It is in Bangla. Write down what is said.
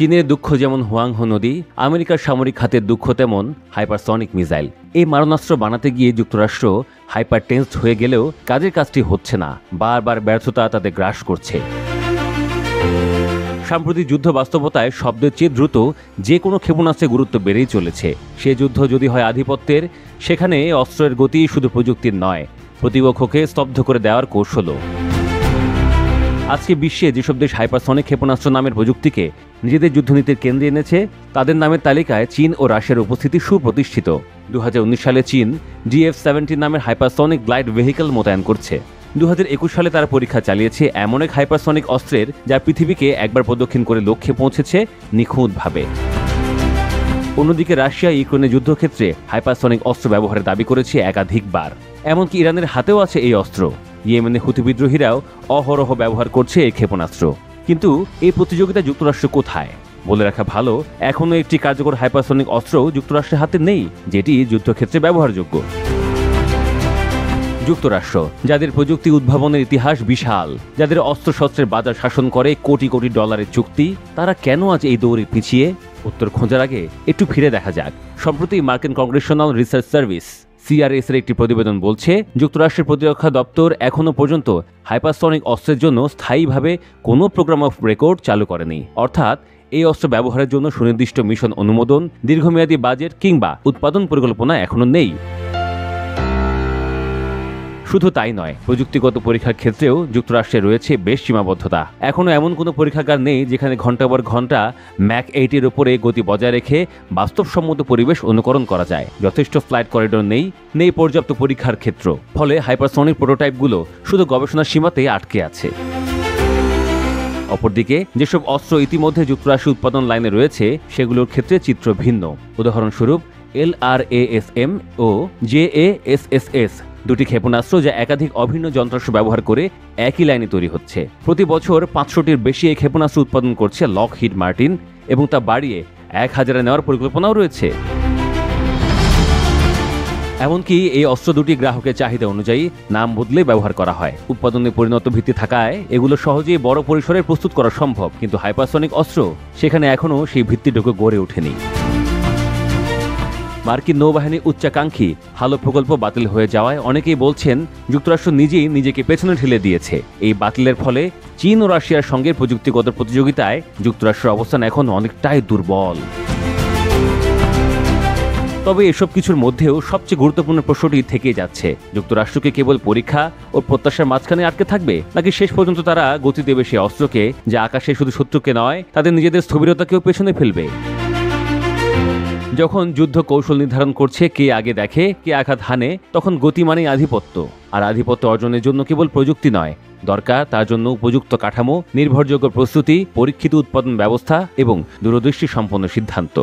চীনের দুঃখ যেমন হুয়াংহো নদী, আমেরিকার সামরিক খাতের দুঃখ তেমন হাইপারসনিক মিসাইল। এই মারণাস্ত্র বানাতে গিয়ে যুক্তরাষ্ট্র হাইপার টেন্সড হয়ে গেলেও কাজের কাজটি হচ্ছে না, বারবার ব্যর্থতা তাদের গ্রাস করছে। সাম্প্রতিক যুদ্ধ বাস্তবতায় শব্দের চেয়ে দ্রুত যে কোনো ক্ষেপণাস্ত্রের গুরুত্ব বেড়েই চলেছে। সে যুদ্ধ যদি হয় আধিপত্যের, সেখানে অস্ত্রের গতি শুধু প্রযুক্তির নয়, প্রতিপক্ষকে স্তব্ধ করে দেওয়ার কৌশলও। আজকে বিশ্বে যেসব দেশ হাইপারসনিক ক্ষেপণাস্ত্র নামের প্রযুক্তিকে নিজেদের যুদ্ধনীতির কেন্দ্রে এনেছে, তাদের নামের তালিকায় চীন ও রাশিয়ার উপস্থিতি সুপ্রতিষ্ঠিত। 2019 সালে চীন GF-17 নামের হাইপারসনিক গ্লাইড ভেহিকল মোতায়েন করছে। 2021 সালে তারা পরীক্ষা চালিয়েছে এমন এক হাইপারসনিক অস্ত্রের যা পৃথিবীকে একবার প্রদক্ষিণ করে লক্ষ্যে পৌঁছেছে নিখুঁতভাবে। অন্যদিকে রাশিয়া ইউক্রেনের যুদ্ধক্ষেত্রে হাইপারসনিক অস্ত্র ব্যবহারের দাবি করেছে একাধিকবার। এমনকি ইরানের হাতেও আছে এই অস্ত্র। ইয়েমেনে হুতি বিদ্রোহীরাও অহরহ ব্যবহার করছে এই ক্ষেপণাস্ত্র। কিন্তু এই প্রতিযোগিতা যুক্তরাষ্ট্র কোথায়? বলে রাখা ভালো, এখনও একটি কার্যকর হাইপারসনিক অস্ত্র যুক্তরাষ্ট্রের হাতে নেই, যেটি যুদ্ধক্ষেত্রে ব্যবহারযোগ্য। যুক্তরাষ্ট্র, যাদের প্রযুক্তি উদ্ভাবনের ইতিহাস বিশাল, যাদের অস্ত্রশস্ত্রের বাজার শাসন করে কোটি কোটি ডলারের চুক্তি, তারা কেন আজ এই দৌড়ে পিছিয়ে? উত্তর খোঁজার আগে একটু ফিরে দেখা যাক। সম্প্রতি মার্কিন কংগ্রেশনাল রিসার্চ সার্ভিস CRS এর একটি প্রতিবেদন বলছে, যুক্তরাষ্ট্রের প্রতিরক্ষা দপ্তর এখনও পর্যন্ত হাইপারসনিক অস্ত্রের জন্য স্থায়ীভাবে কোনো প্রোগ্রাম অফ রেকর্ড চালু করেনি। অর্থাৎ এই অস্ত্র ব্যবহারের জন্য সুনির্দিষ্ট মিশন অনুমোদন, দীর্ঘমেয়াদী বাজেট কিংবা উৎপাদন পরিকল্পনা এখনও নেই। শুধু তাই নয়, প্রযুক্তিগত পরীক্ষার ক্ষেত্রেও যুক্তরাষ্ট্রে রয়েছে বেশ সীমাবদ্ধতা। এখনও এমন কোনো পরীক্ষাগার নেই যেখানে ঘন্টার পর ঘন্টা ম্যাক 8-এর উপরে গতি বজায় রেখে বাস্তবসম্মত পরিবেশ অনুকরণ করা যায়। যথেষ্ট ফ্লাইট করিডোর নেই পর্যাপ্ত পরীক্ষার ক্ষেত্র। ফলে হাইপারসনিক প্রোটোটাইপগুলো শুধু গবেষণার সীমাতেই আটকে আছে। অপরদিকে যেসব অস্ত্র ইতিমধ্যে যুক্তরাষ্ট্র উৎপাদন লাইনে রয়েছে, সেগুলোর ক্ষেত্রে চিত্র ভিন্ন। উদাহরণস্বরূপ LRASM ও JASSS, দুটি ক্ষেপণাস্ত্র যা একাধিক অভিন্ন যন্ত্রাংশ ব্যবহার করে একই লাইনে তৈরি হচ্ছে। প্রতি বছর 500টির বেশি এই ক্ষেপণাস্ত্র উৎপাদন করছে লকহিড মার্টিন, এবং তা বাড়িয়ে 1000-এ নেওয়ার পরিকল্পনাও রয়েছে। এমনকি এই অস্ত্র দুটি গ্রাহকের চাহিদা অনুযায়ী নাম বদলে ব্যবহার করা হয়। উৎপাদনে পরিণত ভিত্তি থাকায় এগুলো সহজেই বড় পরিসরে প্রস্তুত করা সম্ভব, কিন্তু হাইপারসনিক অস্ত্র সেখানে এখনও সেই ভিত্তিটুকু গড়ে ওঠেনি। মার্কিন নৌবাহিনীর উচ্চাকাঙ্ক্ষী হালো প্রকল্প বাতিল হয়ে যাওয়ায় অনেকেই বলছেন যুক্তরাষ্ট্র নিজেই নিজেকে পেছনে ঠেলে দিয়েছে। এই বাতিলের ফলে চীন ও রাশিয়ার সঙ্গে প্রযুক্তিগত প্রতিযোগিতায় যুক্তরাষ্ট্রের অবস্থান এখন অনেকটাই দুর্বল। তবে এসব কিছুর মধ্যেও সবচেয়ে গুরুত্বপূর্ণ প্রশ্নটি থেকে যাচ্ছে, যুক্তরাষ্ট্রকে কেবল পরীক্ষা ও প্রত্যাশার মাঝখানে আটকে থাকবে, নাকি শেষ পর্যন্ত তারা গতি দেবে সে অস্ত্রকে যা আকাশে শুধু শত্রুকে নয়, তাদের নিজেদের স্থবিরতাকেও পেছনে ফেলবে। যখন যুদ্ধ কৌশল নির্ধারণ করছে কে আগে দেখে, কে আঘাত হানে, তখন গতি মানেই আধিপত্য। আর আধিপত্য অর্জনের জন্য কেবল প্রযুক্তি নয়, দরকার তার জন্য উপযুক্ত কাঠামো, নির্ভরযোগ্য প্রস্তুতি, পরীক্ষিত উৎপাদন ব্যবস্থা এবং দূরদৃষ্টি সম্পন্ন সিদ্ধান্ত।